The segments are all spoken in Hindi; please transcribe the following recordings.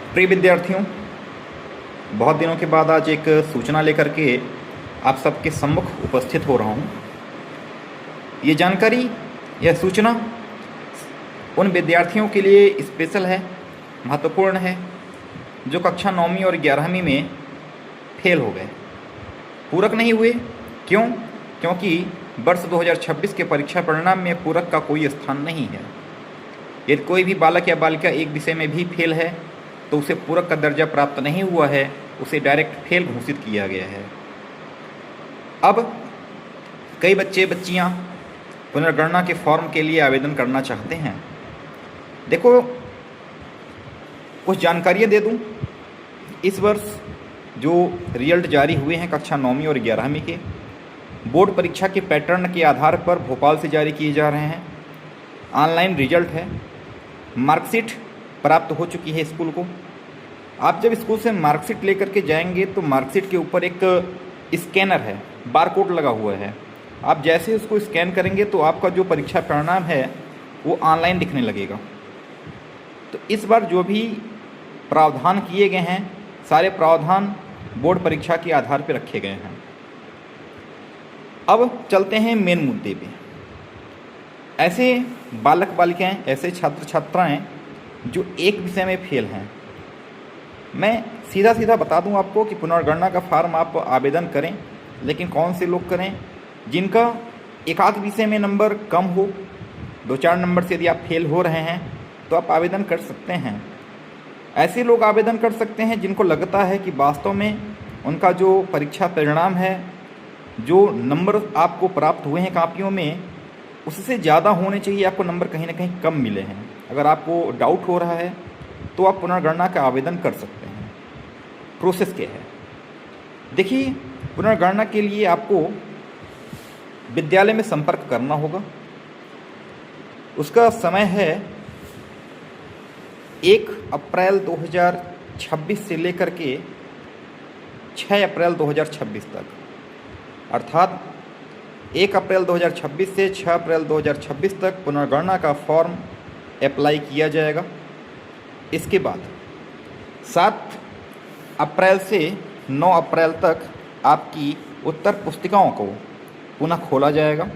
प्रिय विद्यार्थियों, बहुत दिनों के बाद आज एक सूचना लेकर के आप सबके सम्मुख उपस्थित हो रहा हूँ। ये जानकारी, यह सूचना उन विद्यार्थियों के लिए स्पेशल है, महत्वपूर्ण है, जो कक्षा 9वीं और 11वीं में फेल हो गए, पूरक नहीं हुए। क्यों? क्योंकि वर्ष 2026 के परीक्षा परिणाम में पूरक का कोई स्थान नहीं है। यदि कोई भी बालक या बालिका एक विषय में भी फेल है तो उसे पूरक का दर्जा प्राप्त नहीं हुआ है, उसे डायरेक्ट फेल घोषित किया गया है। अब कई बच्चे बच्चियां पुनर्गणना के फॉर्म के लिए आवेदन करना चाहते हैं। देखो, कुछ जानकारियां दे दूं। इस वर्ष जो रिजल्ट जारी हुए हैं कक्षा 9वीं और 11वीं के, बोर्ड परीक्षा के पैटर्न के आधार पर भोपाल से जारी किए जा रहे हैं। ऑनलाइन रिजल्ट है, मार्कशीट प्राप्त हो चुकी है स्कूल को। आप जब स्कूल से मार्कशीट लेकर के जाएंगे तो मार्कशीट के ऊपर एक स्कैनर है, बारकोड लगा हुआ है। आप जैसे उसको स्कैन करेंगे तो आपका जो परीक्षा परिणाम है वो ऑनलाइन दिखने लगेगा। तो इस बार जो भी प्रावधान किए गए हैं, सारे प्रावधान बोर्ड परीक्षा के आधार पर रखे गए हैं। अब चलते हैं मेन मुद्दे पे। ऐसे बालक बालिकाएं, ऐसे छात्र छात्राएं जो एक विषय में फेल हैं, मैं सीधा सीधा बता दूं आपको कि पुनर्गणना का फॉर्म आप आवेदन करें, लेकिन कौन से लोग करें? जिनका एक आध विषय में नंबर कम हो, 2-4 नंबर से यदि आप फेल हो रहे हैं तो आप आवेदन कर सकते हैं। ऐसे लोग आवेदन कर सकते हैं जिनको लगता है कि वास्तव में उनका जो परीक्षा परिणाम है, जो नंबर आपको प्राप्त हुए हैं कापियों में, उससे ज़्यादा होने चाहिए, आपको नंबर कहीं ना कहीं कम मिले हैं। अगर आपको डाउट हो रहा है तो आप पुनर्गणना का आवेदन कर सकते हैं। प्रोसेस क्या है? देखिए, पुनर्गणना के लिए आपको विद्यालय में संपर्क करना होगा। उसका समय है 1 अप्रैल 2026 से लेकर के 6 अप्रैल 2026 तक, अर्थात 1 अप्रैल 2026 से 6 अप्रैल 2026 तक पुनर्गणना का फॉर्म अप्लाई किया जाएगा। इसके बाद 7 अप्रैल से 9 अप्रैल तक आपकी उत्तर पुस्तिकाओं को पुनः खोला जाएगा।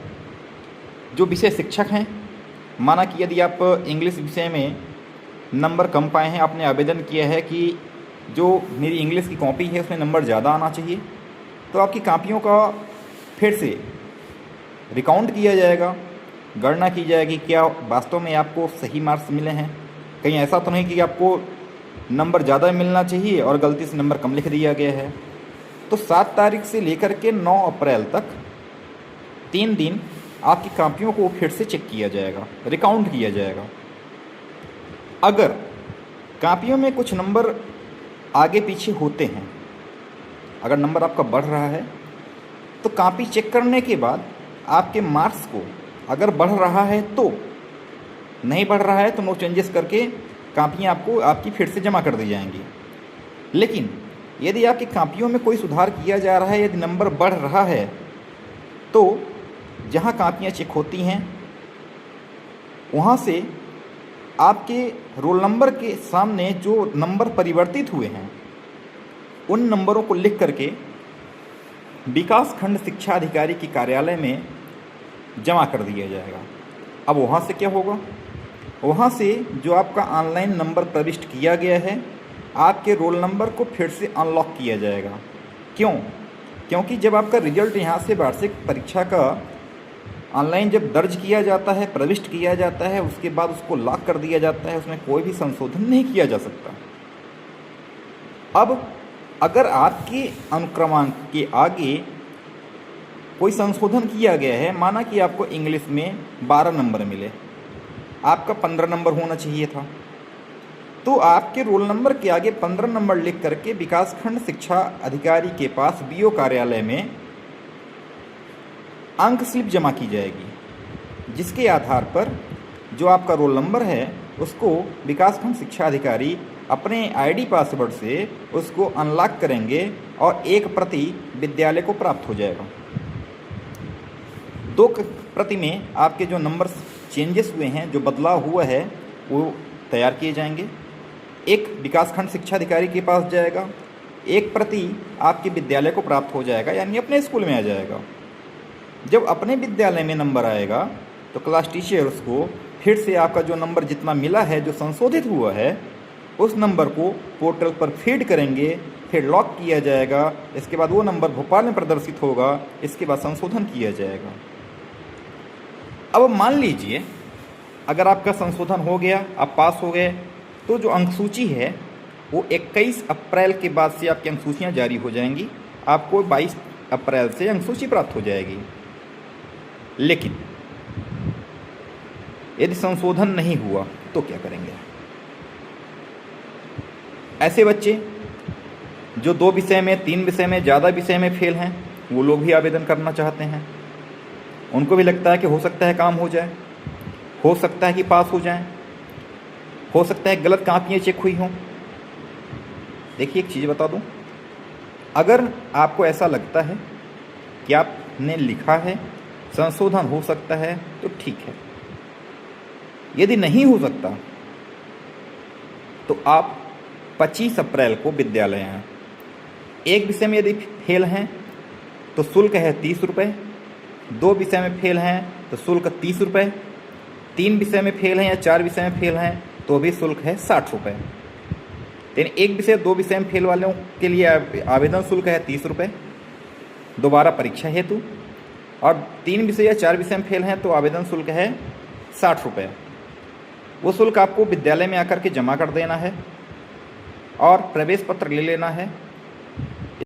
जो विषय शिक्षक हैं, माना कि यदि आप इंग्लिश विषय में नंबर कम पाए हैं, आपने आवेदन किया है कि जो मेरी इंग्लिश की कॉपी है उसमें नंबर ज़्यादा आना चाहिए, तो आपकी कॉपियों का फिर से रिकाउंट किया जाएगा, गणना की जाएगी क्या वास्तव में आपको सही मार्क्स मिले हैं। कहीं ऐसा तो नहीं कि आपको नंबर ज़्यादा मिलना चाहिए और गलती से नंबर कम लिख दिया गया है। तो 7 तारीख से लेकर के 9 अप्रैल तक 3 दिन आपकी कॉपियों को फिर से चेक किया जाएगा, रिकाउंट किया जाएगा। अगर कॉपियों में कुछ नंबर आगे पीछे होते हैं, अगर नंबर आपका बढ़ रहा है तो कॉपी चेक करने के बाद आपके मार्क्स को अगर बढ़ रहा है तो, नहीं बढ़ रहा है तो नो चेंजेस करके कॉपियाँ आपको आपकी फिर से जमा कर दी जाएंगी। लेकिन यदि आपकी कॉपियों में कोई सुधार किया जा रहा है, यदि नंबर बढ़ रहा है, तो जहाँ कॉपियाँ चेक होती हैं वहाँ से आपके रोल नंबर के सामने जो नंबर परिवर्तित हुए हैं उन नंबरों को लिख करके विकास खंड शिक्षा अधिकारी के कार्यालय में जमा कर दिया जाएगा। अब वहाँ से क्या होगा? वहाँ से जो आपका ऑनलाइन नंबर प्रविष्ट किया गया है, आपके रोल नंबर को फिर से अनलॉक किया जाएगा। क्यों? क्योंकि जब आपका रिजल्ट यहाँ से वार्षिक परीक्षा का ऑनलाइन जब दर्ज किया जाता है, प्रविष्ट किया जाता है, उसके बाद उसको लॉक कर दिया जाता है, उसमें कोई भी संशोधन नहीं किया जा सकता। अब अगर आपके अनुक्रमांक के आगे कोई संशोधन किया गया है, माना कि आपको इंग्लिश में 12 नंबर मिले, आपका 15 नंबर होना चाहिए था, तो आपके रोल नंबर के आगे 15 नंबर लिख करके विकासखंड शिक्षा अधिकारी के पास बीओ कार्यालय में अंक स्लिप जमा की जाएगी, जिसके आधार पर जो आपका रोल नंबर है उसको विकासखंड शिक्षा अधिकारी अपने आईडी पासवर्ड से उसको अनलॉक करेंगे और एक प्रति विद्यालय को प्राप्त हो जाएगा। 2 प्रति में आपके जो नंबर चेंजेस हुए हैं, जो बदलाव हुआ है, वो तैयार किए जाएंगे। एक विकासखंड शिक्षा अधिकारी के पास जाएगा, एक प्रति आपके विद्यालय को प्राप्त हो जाएगा, यानी अपने स्कूल में आ जाएगा। जब अपने विद्यालय में नंबर आएगा तो क्लास टीचर्स को फिर से आपका जो नंबर जितना मिला है, जो संशोधित हुआ है, उस नंबर को पोर्टल पर फीड करेंगे, फिर लॉक किया जाएगा। इसके बाद वो नंबर भोपाल में प्रदर्शित होगा, इसके बाद संशोधन किया जाएगा। अब मान लीजिए अगर आपका संशोधन हो गया, आप पास हो गए, तो जो अंकसूची है वो 21 अप्रैल के बाद से आपकी अंकसूचियाँ जारी हो जाएंगी। आपको 22 अप्रैल से अंकसूची प्राप्त हो जाएगी। लेकिन यदि संशोधन नहीं हुआ तो क्या करेंगे? ऐसे बच्चे जो 2 विषय में, 3 विषय में, ज़्यादा विषय में फेल हैं, वो लोग भी आवेदन करना चाहते हैं। उनको भी लगता है कि हो सकता है काम हो जाए, हो सकता है कि पास हो जाएं, हो सकता है गलत कापियाँ चेक हुई हों। देखिए एक चीज़ बता दूं, अगर आपको ऐसा लगता है कि आपने लिखा है संशोधन हो सकता है तो ठीक है। यदि नहीं हो सकता तो आप 25 अप्रैल को विद्यालय आएँ। एक विषय में यदि फेल हैं तो शुल्क है 30 रुपये, 2 विषय में फेल हैं तो शुल्क 30 रुपये, 3 विषय में फेल हैं या 4 विषय में फेल हैं तो भी शुल्क है 60 रुपये। यानी एक विषय 2 विषय में फेल वालों के लिए आवेदन शुल्क है 30 रुपये दोबारा परीक्षा हेतु, और 3 विषय या 4 विषय में फेल हैं तो आवेदन शुल्क है 60 रुपये। वो शुल्क आपको विद्यालय में आकर के जमा कर देना है और प्रवेश पत्र ले लेना है।